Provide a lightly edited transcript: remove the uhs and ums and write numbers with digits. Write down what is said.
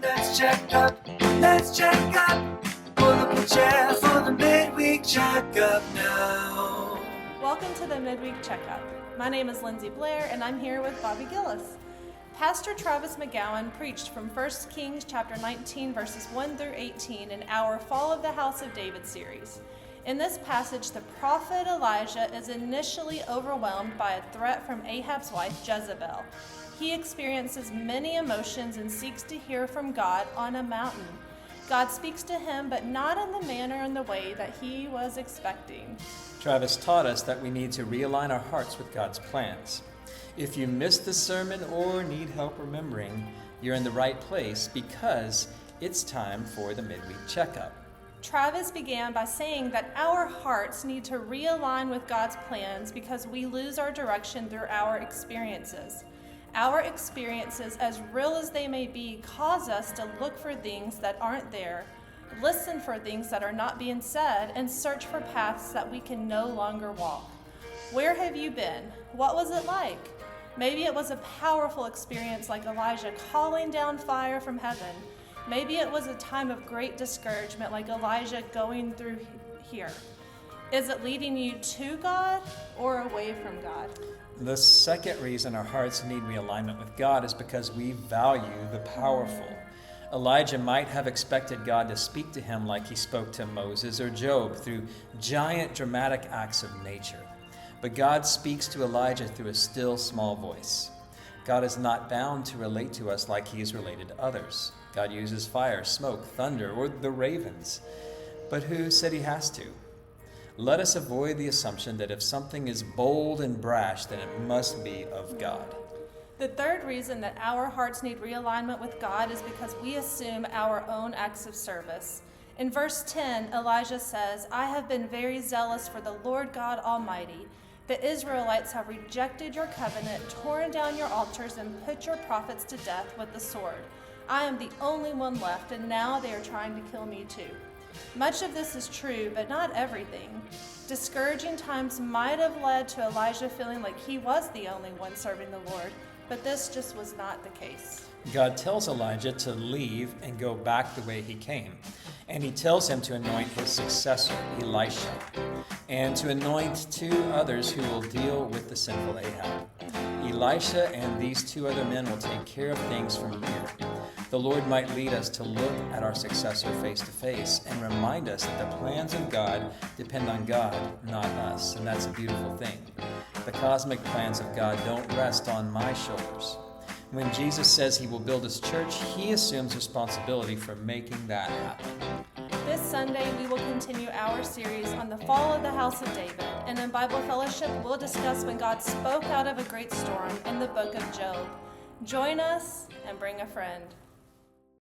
Let's check up. Let's check up. Pull up a chair for the Midweek Checkup now. Welcome to the Midweek Checkup. My name is Lindsey Blair, and I'm here with Bobby Gilles. Pastor Travis McGowen preached from 1 Kings chapter 19, verses 1 through 18 in our Fall of the House of David series. In this passage, the prophet Elijah is initially overwhelmed by a threat from Ahab's wife, Jezebel. He experiences many emotions and seeks to hear from God on a mountain. God speaks to him, but not in the manner and the way that he was expecting. Travis taught us that we need to realign our hearts with God's plans. If you missed the sermon or need help remembering, you're in the right place because it's time for the Midweek Checkup. Travis began by saying that our hearts need to realign with God's plans because we lose our direction through our experiences. Our experiences, as real as they may be, cause us to look for things that aren't there, listen for things that are not being said, and search for paths that we can no longer walk. Where have you been? What was it like? Maybe it was a powerful experience like Elijah calling down fire from heaven. Maybe it was a time of great discouragement like Elijah going through here. Is it leading you to God or away from God? The second reason our hearts need realignment with God is because we value the powerful. Elijah might have expected God to speak to him like he spoke to Moses or Job through giant dramatic acts of nature. But God speaks to Elijah through a still small voice. God is not bound to relate to us like he is related to others. God uses fire, smoke, thunder, or the ravens. But who said he has to? Let us avoid the assumption that if something is bold and brash, then it must be of God. The third reason that our hearts need realignment with God is because we assume our own acts of service. In verse 10, Elijah says, "I have been very zealous for the Lord God Almighty. The Israelites have rejected your covenant, torn down your altars, and put your prophets to death with the sword. I am the only one left, and now they are trying to kill me too." Much of this is true, but not everything. Discouraging times might have led to Elijah feeling like he was the only one serving the Lord, but this just was not the case. God tells Elijah to leave and go back the way he came. And he tells him to anoint his successor, Elisha, and to anoint two others who will deal with the sinful Ahab. Elisha and these two other men will take care of things from here. The Lord might lead us to look at our successor face to face and remind us that the plans of God depend on God, not us. And that's a beautiful thing. The cosmic plans of God don't rest on my shoulders. When Jesus says he will build his church, he assumes responsibility for making that happen. This Sunday, we will continue our series on the Fall of the House of David. And in Bible Fellowship, we'll discuss when God spoke out of a great storm in the book of Job. Join us and bring a friend.